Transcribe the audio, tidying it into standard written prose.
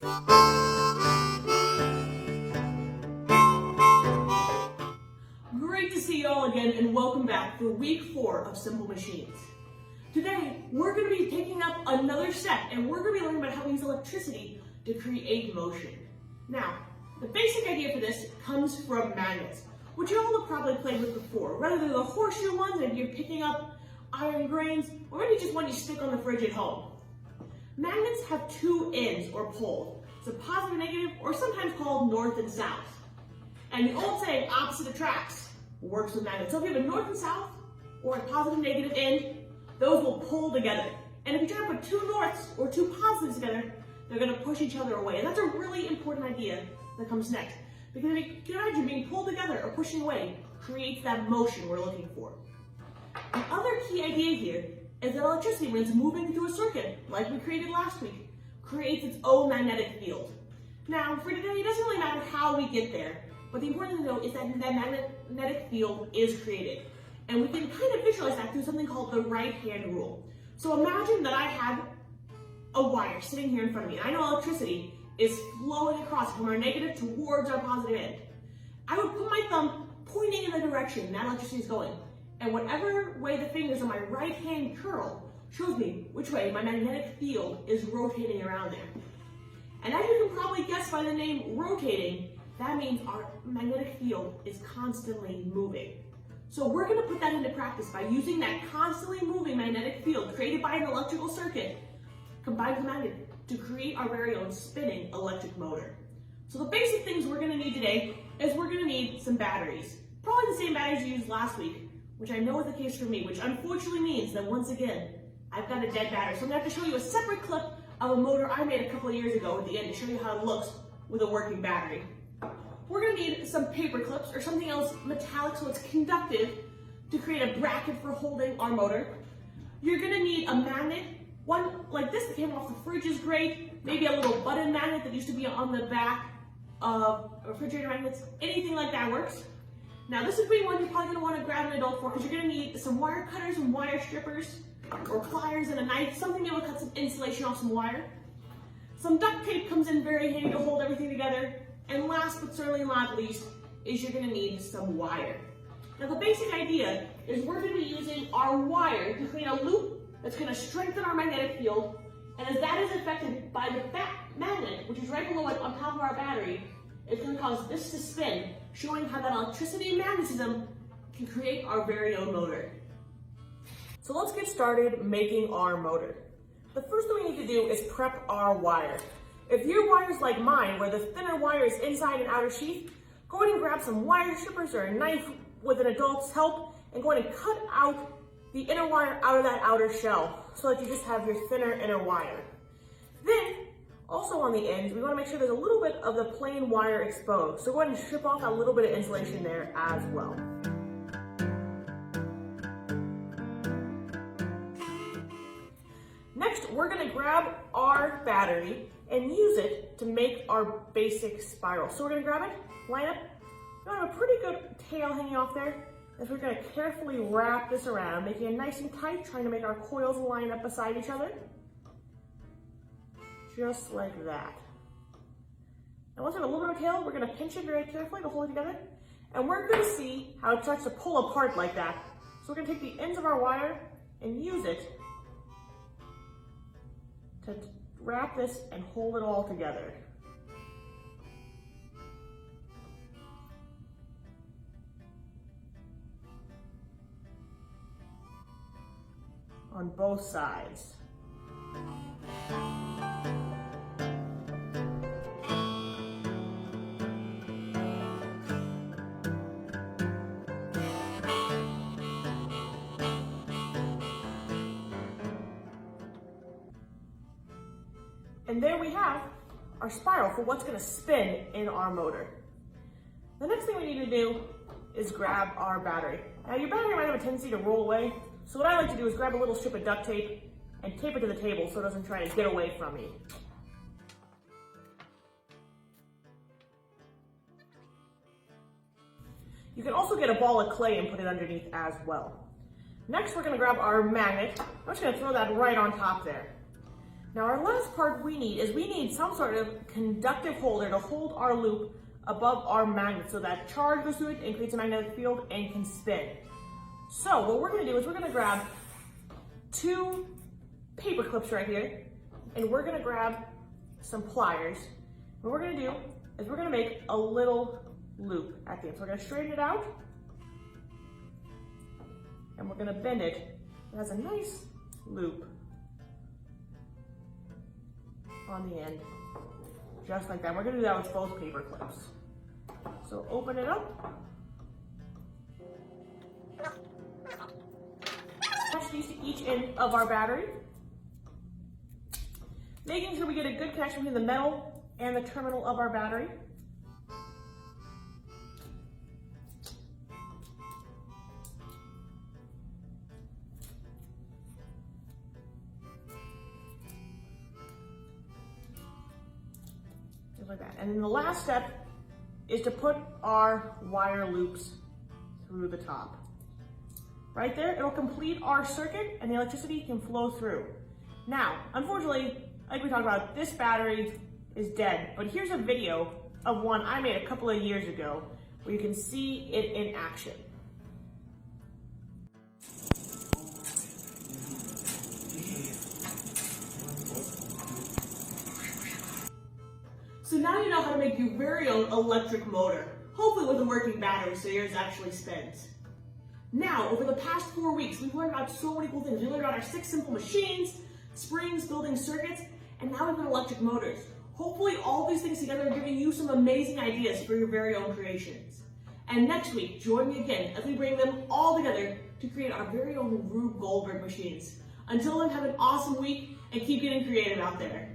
Great to see you all again, and welcome back for week 4 of Simple Machines. Today, we're going to be taking up another step, and we're going to be learning about how we use electricity to create motion. Now, the basic idea for this comes from magnets, which you all have probably played with before, whether they're the horseshoe ones that you're picking up iron grains, or maybe just one you stick on the fridge at home. Magnets have two ends or poles. It's a positive and negative, or sometimes called north and south. And the old saying, opposite attracts, works with magnets. So if you have a north and south, or a positive and negative end, those will pull together. And if you try to put two norths or two positives together, they're going to push each other away. And that's a really important idea that comes next. Because if you can imagine being pulled together or pushing away creates that motion we're looking for. The other key idea here is that electricity, when it's moving through a circuit, like we created last week, creates its own magnetic field. Now, for today, it doesn't really matter how we get there, but the important thing to know is that that magnetic field is created. And we can kind of visualize that through something called the right-hand rule. So imagine that I have a wire sitting here in front of me. I know electricity is flowing across from our negative towards our positive end. I would put my thumb pointing in the direction that electricity is going. And whatever way the fingers on my right hand curl shows me which way my magnetic field is rotating around there. And as you can probably guess by the name rotating, that means our magnetic field is constantly moving. So we're going to put that into practice by using that constantly moving magnetic field created by an electrical circuit combined with a magnet to create our very own spinning electric motor. So the basic things we're going to need today is we're going to need some batteries. Probably the same batteries you used last week, which I know is the case for me, which unfortunately means that once again, I've got a dead battery. So I'm going to have to show you a separate clip of a motor I made a couple of years ago at the end to show you how it looks with a working battery. We're going to need some paper clips or something else metallic so it's conductive to create a bracket for holding our motor. You're going to need a magnet. One like this that came off the fridge is great. Maybe a little button magnet that used to be on the back of refrigerator magnets. Anything like that works. Now this would be one you're probably going to want to grab an adult for because you're going to need some wire cutters and wire strippers or pliers and a knife, something to be able to cut some insulation off some wire. Some duct tape comes in very handy to hold everything together. And last but certainly not least is you're going to need some wire. Now the basic idea is we're going to be using our wire to create a loop that's going to strengthen our magnetic field. And as that is affected by the magnet, which is right below it on top of our battery, it's going to cause this to spin, showing how that electricity and magnetism can create our very own motor. So let's get started making our motor. The first thing we need to do is prep our wire. If your wire is like mine, where the thinner wire is inside an outer sheath, go ahead and grab some wire strippers or a knife with an adult's help and go ahead and cut out the inner wire out of that outer shell so that you just have your thinner inner wire. Then, also on the ends, we want to make sure there's a little bit of the plain wire exposed. So go ahead and strip off a little bit of insulation there as well. Next, we're going to grab our battery and use it to make our basic spiral. So we're going to grab it, line up. We have a pretty good tail hanging off there. As we're going to carefully wrap this around, making it nice and tight, trying to make our coils line up beside each other. Just like that. And once we have a little bit of tail, we're going to pinch it very carefully to hold it together. And we're going to see how it starts to pull apart like that. So we're going to take the ends of our wire and use it to wrap this and hold it all together. On both sides. And there we have our spiral for what's going to spin in our motor. The next thing we need to do is grab our battery. Now your battery might have a tendency to roll away, so what I like to do is grab a little strip of duct tape and tape it to the table so it doesn't try to get away from me. You can also get a ball of clay and put it underneath as well. Next, we're going to grab our magnet. I'm just going to throw that right on top there. Now our last part we need some sort of conductive holder to hold our loop above our magnet so that charge goes through it and creates a magnetic field and can spin. So what we're gonna do is we're gonna grab 2 paper clips right here, and we're gonna grab some pliers. What we're gonna do is we're gonna make a little loop at the end. So we're gonna straighten it out, and we're gonna bend it. It has a nice loop on the end, just like that. We're gonna do that with both paper clips. So open it up. Attach these to each end of our battery, making sure we get a good connection between the metal and the terminal of our battery. Just like that. And then the last step is to put our wire loops through the top. Right there, it'll complete our circuit and the electricity can flow through. Now, unfortunately, like we talked about, this battery is dead, but here's a video of one I made a couple of years ago where you can see it in action. So now you know how to make your very own electric motor, hopefully with a working battery so yours actually spins. Now, over the past 4 weeks, we've learned about so many cool things. We learned about our 6 simple machines, springs, building circuits, and now we've got electric motors. Hopefully all these things together are giving you some amazing ideas for your very own creations. And next week, join me again as we bring them all together to create our very own Rube Goldberg machines. Until then, have an awesome week and keep getting creative out there.